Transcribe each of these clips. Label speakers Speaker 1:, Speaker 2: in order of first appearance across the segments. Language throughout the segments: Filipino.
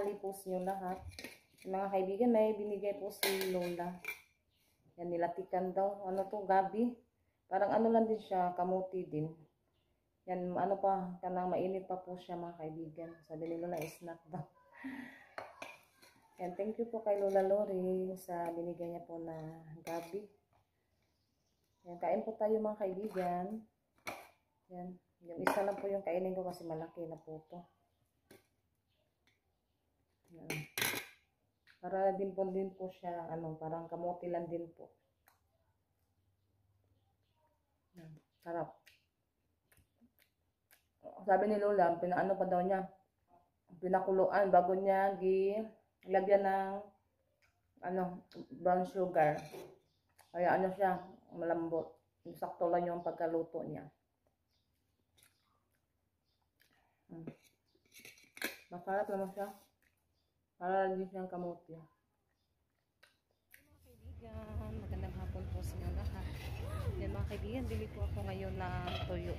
Speaker 1: tanghali po sa inyo lahat. Mga kaibigan, may binigay po si Lola. Yan, nilatikan daw. Ano to, gabi? Parang ano lang din siya, kamuti din. Yan, ano pa, kanang mainit pa po siya mga kaibigan. Sabi ni Lola, snack daw. Yan, thank you po kay Lola Lori sa binigay niya po na gabi. Yan, kain po tayo mga kaibigan. Yan, yung isa lang po yung kainin ko kasi malaki na po to. Yan. Para din po siya, ano, parang kamote lang din po. Yan, sarap. Sabi ni Lola, pinaano pa daw niya, pinakuluan bago niya lagyan ng ano, brown sugar. Kaya ano siya, malambot. Sakto lang yung pagkaluto niya. Masarap naman siya. Para din siyang kamote. Mga kaibigan, magandang hapon po sa inyo lahat. Yan mga kaibigan, bili po ako ngayon ng toyo.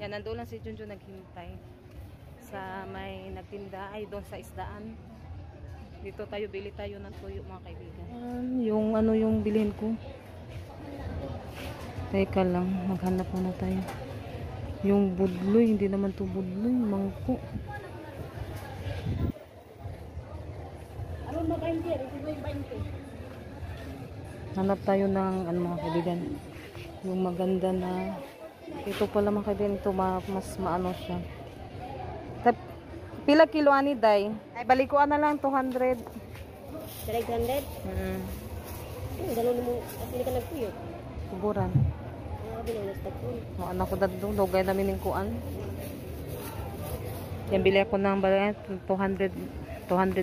Speaker 1: Yan, nandoon lang si Junjun naghintay. Sa may nagtinda ay doon sa isdaan. Dito tayo, bili tayo ng tuyo mga kaibigan. Yung ano yung bilhin ko. Teka lang, maghanap muna tayo. Yung budloy, hindi naman to budloy, mangko.
Speaker 2: Ano na 20? Ito ba yung 20?
Speaker 1: Hanap tayo ng ano mga kaibigan. Yung maganda na ito pala mga kaibigan, ito mas maano siya. Pila kilo ani day? Ay balikuan na lang 200.
Speaker 2: 300? Ganun mo, at hindi ka nagpuyo.
Speaker 1: Kuburan.
Speaker 2: Binunas tagpun.
Speaker 1: O anak ko dadto, dugay namin ning kuan. Yan bili ako ng 200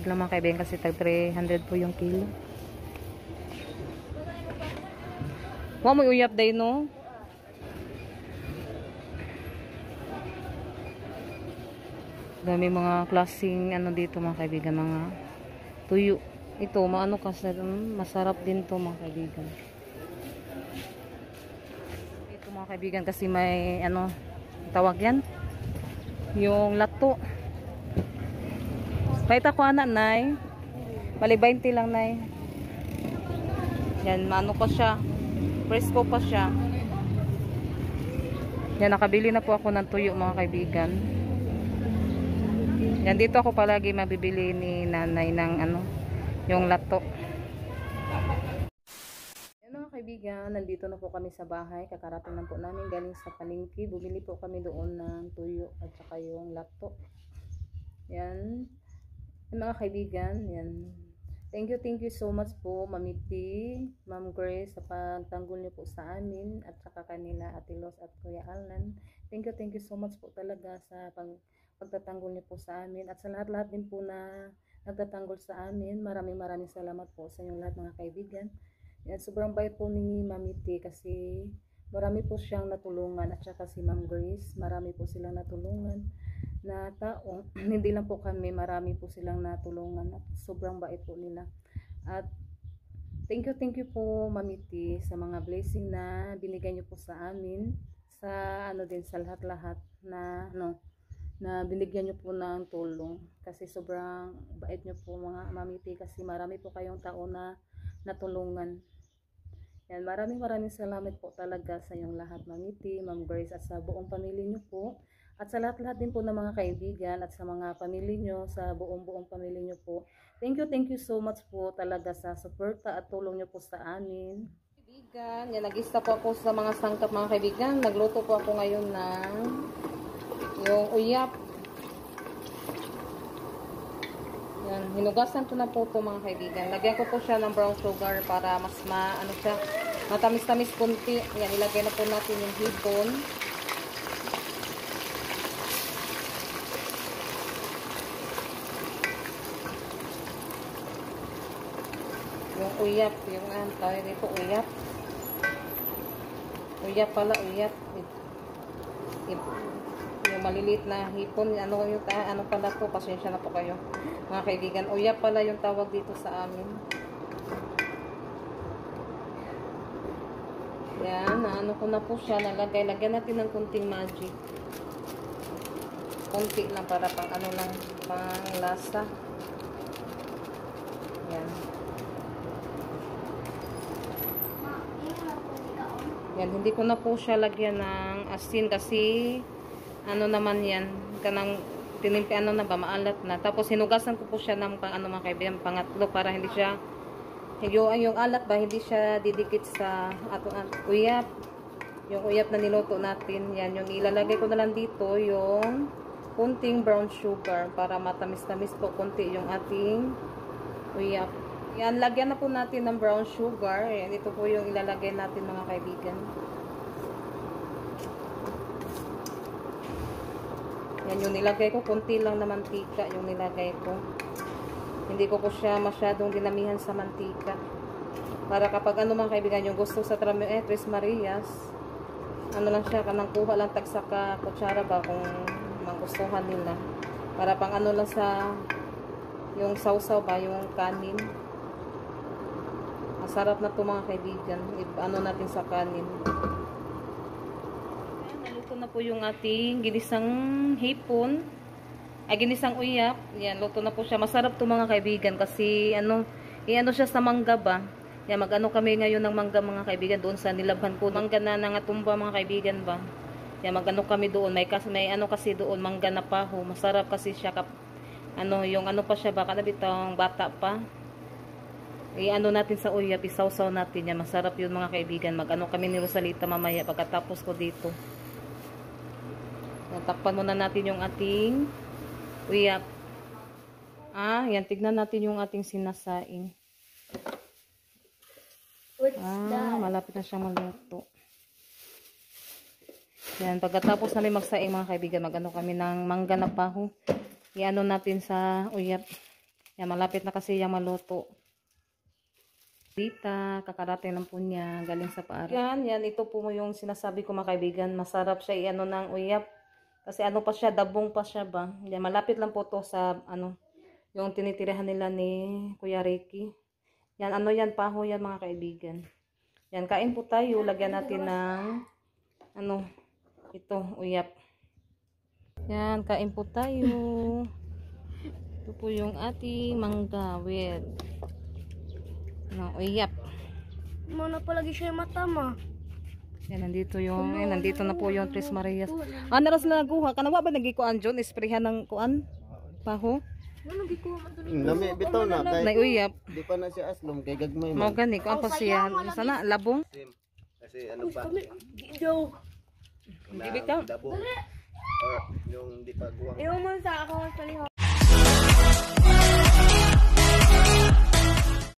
Speaker 1: lang mga kaibigan kasi tag 300 po yung kilo. Wa mo uyap day no? Dami mga klaseng ano dito mga kaibigan, mga tuyo. Ito, maano kasi masarap din to mga kaibigan. Ito mga kaibigan kasi may ano, tawag yan? Yung lato. Kahit ako anak, nay. Bali 20 lang, nay. Yan, maano pa siya. Fresco pa siya. Yan, nakabili na po ako ng tuyo mga kaibigan. Yan, dito ako palagi mabibili ni nanay ng ano, yung lato. Yan mga kaibigan, nandito na po kami sa bahay. Kakarating lang po namin galing sa palengke. Bumili po kami doon ng tuyo at saka yung lato. Yan. Yan mga kaibigan, yan. Thank you so much po, Mami T, Ma'am Grace, sa pagtanggol niyo po sa amin at saka kanila, Ate Los at Kuya Alan. Thank you so much po talaga sa pagtatanggol niyo po sa amin at sa lahat-lahat din po na nagtatanggol sa amin. Maraming salamat po sa inyong lahat mga kaibigan. Yan, sobrang bait po ni Mami T kasi marami po siyang natulungan at saka si Ma'am Grace, marami po silang natulungan na tao. Hindi lang po kami, marami po silang natulungan at sobrang bait po nila. At thank you po Mami T sa mga blessing na binigay niyo po sa amin, sa ano din sa lahat-lahat na ano na binigyan niyo po ng tulong kasi sobrang bait niyo po mga Mami T kasi marami po kayong tao na natulungan. Yan, maraming salamat po talaga sa inyong lahat Mami T, Ma'am Grace at sa buong pamilya niyo po at sa lahat-lahat din po ng mga kaibigan at sa mga pamilya niyo, sa buong pamilya niyo po. Thank you so much po talaga sa suporta at tulong niyo po sa amin. Kaibigan, yan, nag-isa po ako sa mga sangkap mga kaibigan. Nagluto po ako ngayon ng yung uyap. Yan, hinugasan ko na po ito mga kaibigan. Lagyan ko po siya ng brown sugar para mas ano siya, matamis-tamis kunti. Yan, ilagay na po natin yung hipon. Yung uyap, yung tawag dito uyap. Uyap pala, uyap. Yung maliliit na hipon, ano pala to, pasensya na po kayo mga kaibigan. Uyap pala yung tawag dito sa amin. Yan, ano ko na po siya nalagay. Lagyan natin ng kunting magic. Kunti lang para pang ano lang, pang lasa. Yan. Yan, hindi ko na po siya lagyan ng asin kasi ano naman yan, kanang tinimpi ano na ba, maalat na. Tapos hinugasan ko po siya ng pang ano mga kaibigan, pangatlo para hindi siya yung alat ba hindi siya didikit sa atong uyap. Yung uyap na niluto natin, yan yung ilalagay ko na lang dito yung kunting brown sugar para matamis-tamis po kunti yung ating uyap. Yan, lagyan na po natin ng brown sugar. Yan, ito po yung ilalagay natin mga kaibigan. Yan yung nilagay ko, kunti lang na mantika yung nilagay ko. Hindi ko po siya masyadong dinamihan sa mantika. Para kapag ano mga kaibigan, yung gusto sa Tres Marias, ano lang siya, kanang kuha lang tagsa ka kutsara ba kung magustuhan nila. Para pang ano lang sa yung sausaw ba, yung kanin. Masarap na to mga kaibigan. Ano natin sa kanin. Ayan, naluto na po yung ating ginisang hipon. Ay, ginisang uyap. Yan, luto na po siya. Masarap to mga kaibigan kasi ano, i-ano siya sa mangga ba. Yan, mag-ano kami ngayon ng mangga mga kaibigan doon sa nilabhan ko. Mangga na nangatumba mga kaibigan ba. Yan, mag-ano kami doon. May ano kasi doon, mangga na paho. Masarap kasi siya ano, yung ano pa siya baka nabitang bata pa. I-ano natin sa uyap, isawsaw natin yan. Masarap yun mga kaibigan. Mag-ano kami ni Rosalita mamaya pagkatapos ko dito. Takpan muna natin yung ating uyap. Yan, tignan natin yung ating sinasaing. Malapit na siyang maluto. Yan, pagkatapos namin magsaing mga kaibigan, mag-ano kami ng mangga na paho. I-ano natin sa uyap. Yan, malapit na kasi yung maluto. Dita, kakarating lang po niya, galing sa paara. Yan, ito po yung sinasabi ko mga kaibigan. Masarap siya i-ano ng uyap. Kasi ano pa siya, dabong pa siya ba. Yan, malapit lang po to sa ano, yung tinitirahan nila ni Kuya Ricky. Yan, ano yan, paho yan mga kaibigan. Yan, kain po tayo. Lagyan natin ng ano, ito, uyap. Yan, kain po tayo. Ito po yung ating mangga with uyap.
Speaker 2: Mana palagi siya mata ma.
Speaker 1: Yan, nandito na po yung Tres Marias. Naras na naguha. Kanawa ba nagikuan dyan? Isprehan ng kuan? Paho?
Speaker 2: Ano gikuha man to?
Speaker 3: Nami bitaw na kay
Speaker 1: Nay uyap.
Speaker 3: di pa na siya aslom kay gagmay
Speaker 1: Mao
Speaker 3: man.
Speaker 1: gani ko pa siya. Sana labong.
Speaker 3: Kasi ano pa?
Speaker 2: Video.
Speaker 1: Hindi bitaw.
Speaker 3: Dabo. Or yung di pa guwang.
Speaker 2: Iwan mo sa ako sa liho.